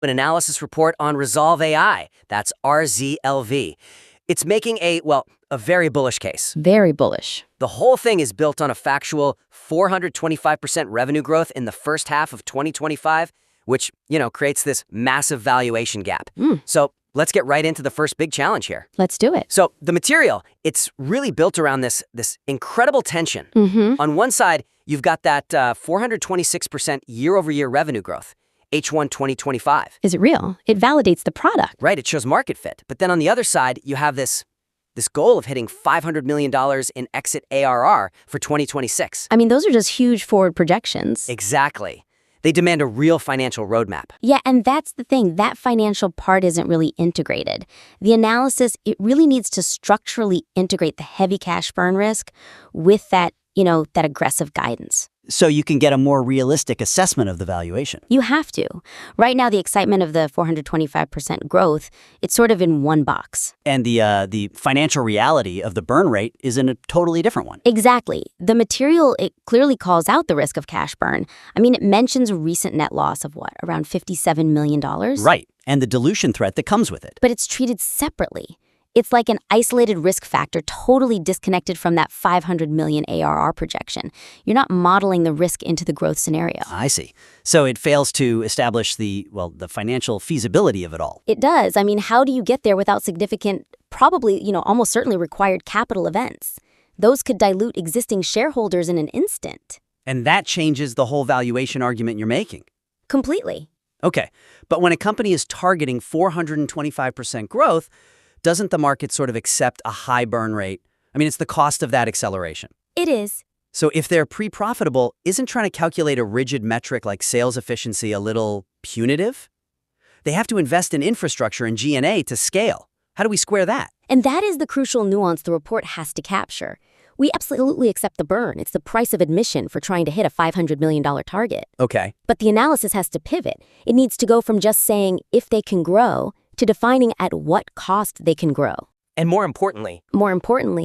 an analysis report on RZLV AI. That's RZLV. It's making a very bullish case. Very bullish. The whole thing is built on a factual 425% revenue growth in the first half of 2025, which, creates this massive valuation gap. So let's get right into the first big challenge here. Let's do it. So the material, it's really built around this incredible tension. On one side, you've got that 426% year-over-year revenue growth, H1 2025. Is it real? It validates the product. Right, it shows market fit. But then on the other side, you have this goal of hitting $500 million in exit ARR for 2026. I mean, those are just huge forward projections. Exactly. They demand a real financial roadmap. Yeah, and that's the thing. That financial part isn't really integrated. The analysis, it really needs to structurally integrate the heavy cash burn risk with that aggressive guidance. So you can get a more realistic assessment of the valuation. You have to. Right now, the excitement of the 425% growth, it's sort of in one box. And the financial reality of the burn rate is in a totally different one. Exactly. The material, it clearly calls out the risk of cash burn. I mean, it mentions a recent net loss of around $57 million? Right. And the dilution threat that comes with it. But it's treated separately. It's like an isolated risk factor totally disconnected from that 500 million ARR projection. You're not modeling the risk into the growth scenario. I see. So it fails to establish the financial feasibility of it all. It does. I mean, how do you get there without significant, probably, almost certainly required capital events? Those could dilute existing shareholders in an instant. And that changes the whole valuation argument you're making. Completely. Okay. But when a company is targeting 425% growth, doesn't the market sort of accept a high burn rate? I mean, it's the cost of that acceleration. It is. So if they're pre-profitable, isn't trying to calculate a rigid metric like sales efficiency a little punitive? They have to invest in infrastructure and G&A to scale. How do we square that? And that is the crucial nuance the report has to capture. We absolutely accept the burn. It's the price of admission for trying to hit a $500 million target. Okay. But the analysis has to pivot. It needs to go from just saying if they can grow to defining at what cost they can grow. And more importantly,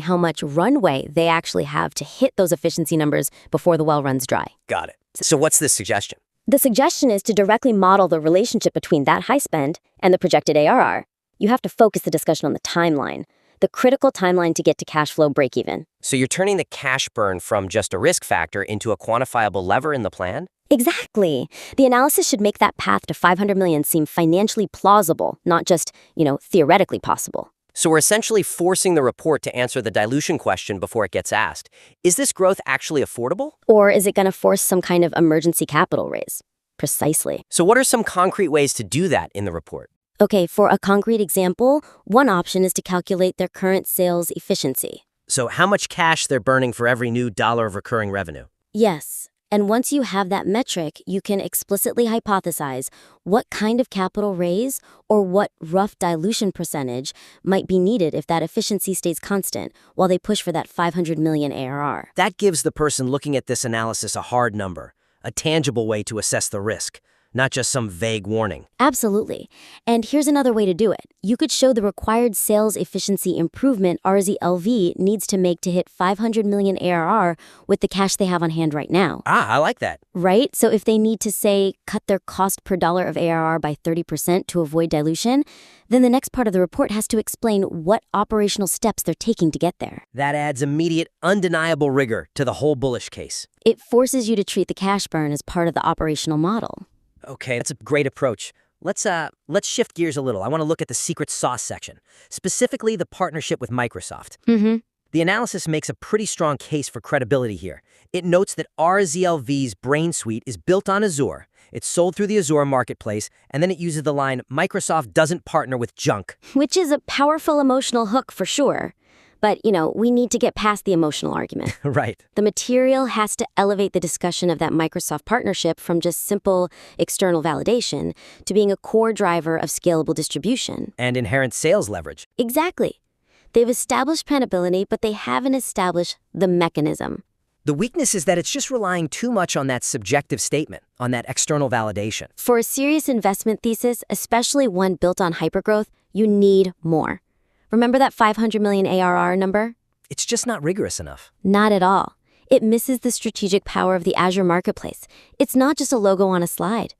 how much runway they actually have to hit those efficiency numbers before the well runs dry. got it. So what's the suggestion? The suggestion is to directly model the relationship between that high spend and the projected ARR. You have to focus the discussion on the timeline, the critical timeline to get to cash flow break-even. So you're turning the cash burn from just a risk factor into a quantifiable lever in the plan? Exactly. The analysis should make that path to 500 million seem financially plausible, not just, theoretically possible. So we're essentially forcing the report to answer the dilution question before it gets asked. Is this growth actually affordable? Or is it going to force some kind of emergency capital raise? Precisely. So what are some concrete ways to do that in the report? Okay, for a concrete example, one option is to calculate their current sales efficiency. So how much cash they're burning for every new dollar of recurring revenue? Yes. And once you have that metric, you can explicitly hypothesize what kind of capital raise or what rough dilution percentage might be needed if that efficiency stays constant while they push for that 500 million ARR. That gives the person looking at this analysis a hard number, a tangible way to assess the risk, not just some vague warning. Absolutely. And here's another way to do it. You could show the required sales efficiency improvement RZLV needs to make to hit 500 million ARR with the cash they have on hand right now. I like that. Right? So if they need to, say, cut their cost per dollar of ARR by 30% to avoid dilution, then the next part of the report has to explain what operational steps they're taking to get there. That adds immediate, undeniable rigor to the whole bullish case. It forces you to treat the cash burn as part of the operational model. Okay, that's a great approach. Let's shift gears a little. I want to look at the secret sauce section, specifically the partnership with Microsoft. The analysis makes a pretty strong case for credibility here. It notes that RZLV's Brain Suite is built on Azure. It's sold through the Azure marketplace, and then it uses the line, "Microsoft doesn't partner with junk." Which is a powerful emotional hook for sure. But, we need to get past the emotional argument. Right. The material has to elevate the discussion of that Microsoft partnership from just simple external validation to being a core driver of scalable distribution. And inherent sales leverage. Exactly. They've established penability, but they haven't established the mechanism. The weakness is that it's just relying too much on that subjective statement, on that external validation. For a serious investment thesis, especially one built on hypergrowth, you need more. Remember that 500 million ARR number? It's just not rigorous enough. Not at all. It misses the strategic power of the Azure marketplace. It's not just a logo on a slide.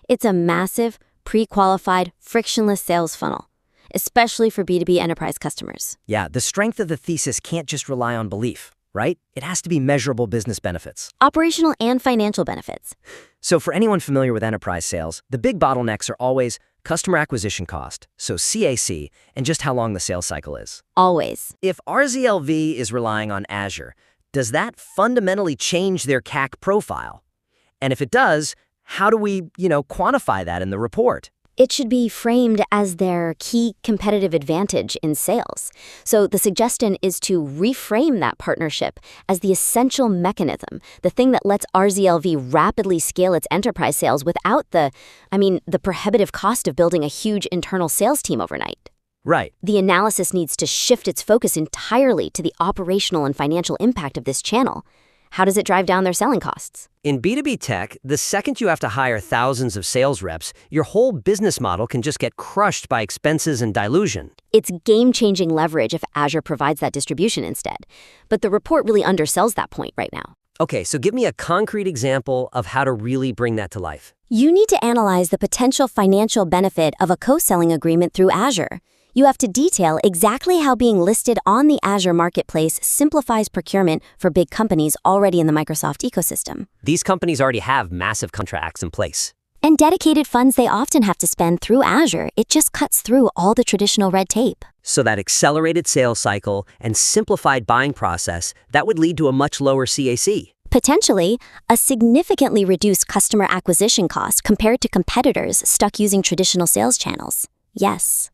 It's a massive, pre-qualified, frictionless sales funnel, especially for B2B enterprise customers. Yeah, the strength of the thesis can't just rely on belief, right? It has to be measurable business benefits. Operational and financial benefits. So for anyone familiar with enterprise sales, the big bottlenecks are always customer acquisition cost, so CAC, and just how long the sales cycle is. Always. If RZLV is relying on Azure, does that fundamentally change their CAC profile? And if it does, how do we, quantify that in the report? It should be framed as their key competitive advantage in sales. So the suggestion is to reframe that partnership as the essential mechanism, the thing that lets RZLV rapidly scale its enterprise sales without the prohibitive cost of building a huge internal sales team overnight. Right. The analysis needs to shift its focus entirely to the operational and financial impact of this channel. How does it drive down their selling costs? In B2B tech, the second you have to hire thousands of sales reps, your whole business model can just get crushed by expenses and dilution. It's game-changing leverage if Azure provides that distribution instead. But the report really undersells that point right now. Okay, so give me a concrete example of how to really bring that to life. You need to analyze the potential financial benefit of a co-selling agreement through Azure. You have to detail exactly how being listed on the Azure Marketplace simplifies procurement for big companies already in the Microsoft ecosystem. These companies already have massive contracts in place. And dedicated funds they often have to spend through Azure. It just cuts through all the traditional red tape. So that accelerated sales cycle and simplified buying process, that would lead to a much lower CAC. Potentially, a significantly reduced customer acquisition cost compared to competitors stuck using traditional sales channels. Yes.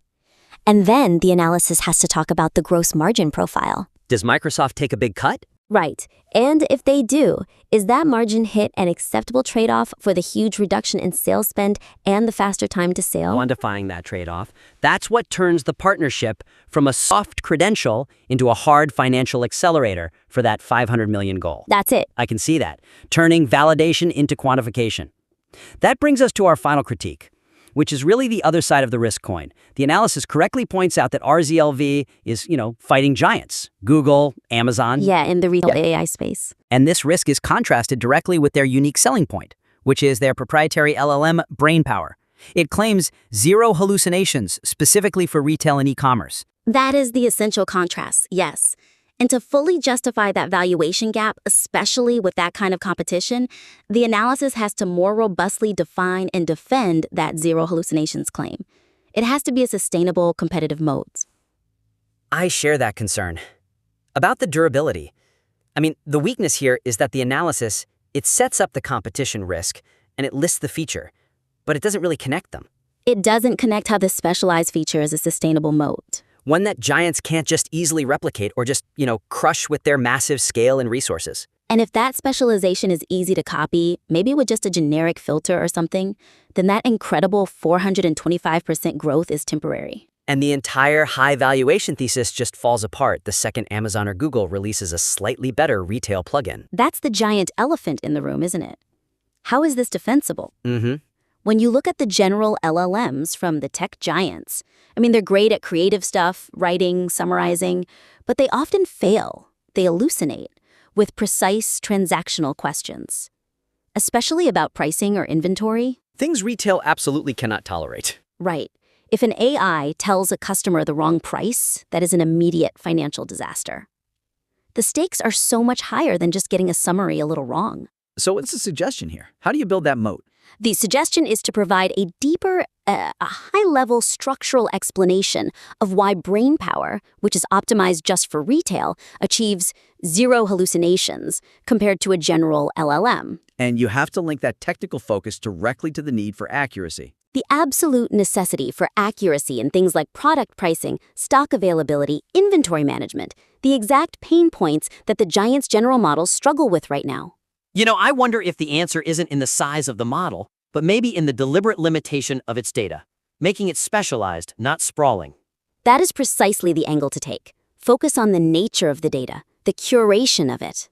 And then the analysis has to talk about the gross margin profile. Does Microsoft take a big cut? Right. And if they do, is that margin hit an acceptable trade-off for the huge reduction in sales spend and the faster time to sale? Quantifying that trade-off, that's what turns the partnership from a soft credential into a hard financial accelerator for that 500 million goal. That's it. I can see that, turning validation into quantification. That brings us to our final critique, which is really the other side of the risk coin. The analysis correctly points out that RZLV is, fighting giants, Google, Amazon. Yeah, in the retail AI space. And this risk is contrasted directly with their unique selling point, which is their proprietary LLM brainpower. It claims zero hallucinations, specifically for retail and e-commerce. That is the essential contrast, yes. And to fully justify that valuation gap, especially with that kind of competition, the analysis has to more robustly define and defend that zero hallucinations claim. It has to be a sustainable competitive moat. I share that concern. About the durability. The weakness here is that the analysis, it sets up the competition risk and it lists the feature, but it doesn't really connect them. It doesn't connect how this specialized feature is a sustainable moat. One that giants can't just easily replicate or just, crush with their massive scale and resources. And if that specialization is easy to copy, maybe with just a generic filter or something, then that incredible 425% growth is temporary. And the entire high valuation thesis just falls apart the second Amazon or Google releases a slightly better retail plugin. That's the giant elephant in the room, isn't it? How is this defensible? Mm-hmm. When you look at the general LLMs from the tech giants, they're great at creative stuff, writing, summarizing, but they often fail. They hallucinate with precise transactional questions, especially about pricing or inventory. Things retail absolutely cannot tolerate. Right. If an AI tells a customer the wrong price, that is an immediate financial disaster. The stakes are so much higher than just getting a summary a little wrong. So what's the suggestion here? How do you build that moat? The suggestion is to provide a deeper, a high-level structural explanation of why brainpower, which is optimized just for retail, achieves zero hallucinations compared to a general LLM. And you have to link that technical focus directly to the need for accuracy. The absolute necessity for accuracy in things like product pricing, stock availability, inventory management, the exact pain points that the giants' general models struggle with right now. I wonder if the answer isn't in the size of the model, but maybe in the deliberate limitation of its data, making it specialized, not sprawling. That is precisely the angle to take. Focus on the nature of the data, the curation of it.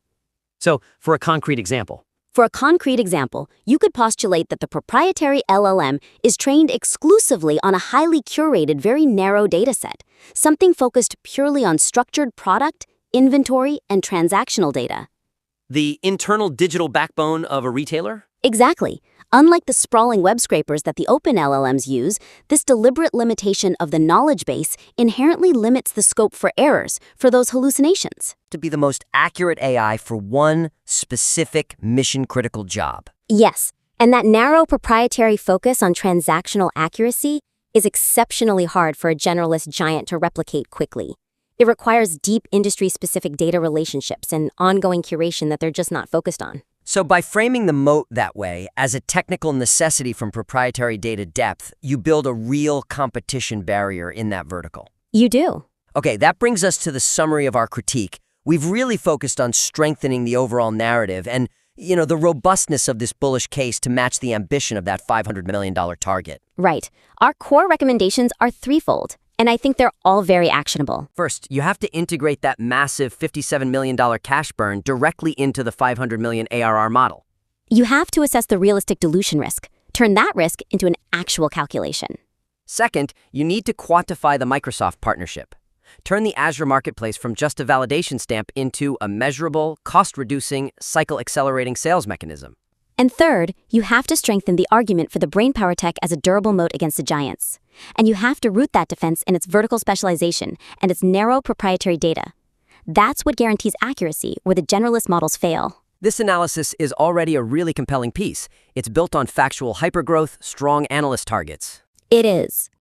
So, for a concrete example. For a concrete example, you could postulate that the proprietary LLM is trained exclusively on a highly curated, very narrow dataset, something focused purely on structured product, inventory, and transactional data. The internal digital backbone of a retailer? Exactly. Unlike the sprawling web scrapers that the open LLMs use, this deliberate limitation of the knowledge base inherently limits the scope for errors for those hallucinations. To be the most accurate AI for one specific mission-critical job. Yes, and that narrow proprietary focus on transactional accuracy is exceptionally hard for a generalist giant to replicate quickly. It requires deep industry-specific data relationships and ongoing curation that they're just not focused on. So by framing the moat that way, as a technical necessity from proprietary data depth, you build a real competition barrier in that vertical. You do. Okay, that brings us to the summary of our critique. We've really focused on strengthening the overall narrative and, the robustness of this bullish case to match the ambition of that $500 million target. Right. Our core recommendations are threefold, and I think they're all very actionable. First, you have to integrate that massive $57 million cash burn directly into the $500 million ARR model. You have to assess the realistic dilution risk, turn that risk into an actual calculation. Second, you need to quantify the Microsoft partnership. Turn the Azure Marketplace from just a validation stamp into a measurable, cost-reducing, cycle-accelerating sales mechanism. And third, you have to strengthen the argument for the brainpower tech as a durable moat against the giants. And you have to root that defense in its vertical specialization and its narrow proprietary data. That's what guarantees accuracy where the generalist models fail. This analysis is already a really compelling piece. It's built on factual hypergrowth, strong analyst targets. It is.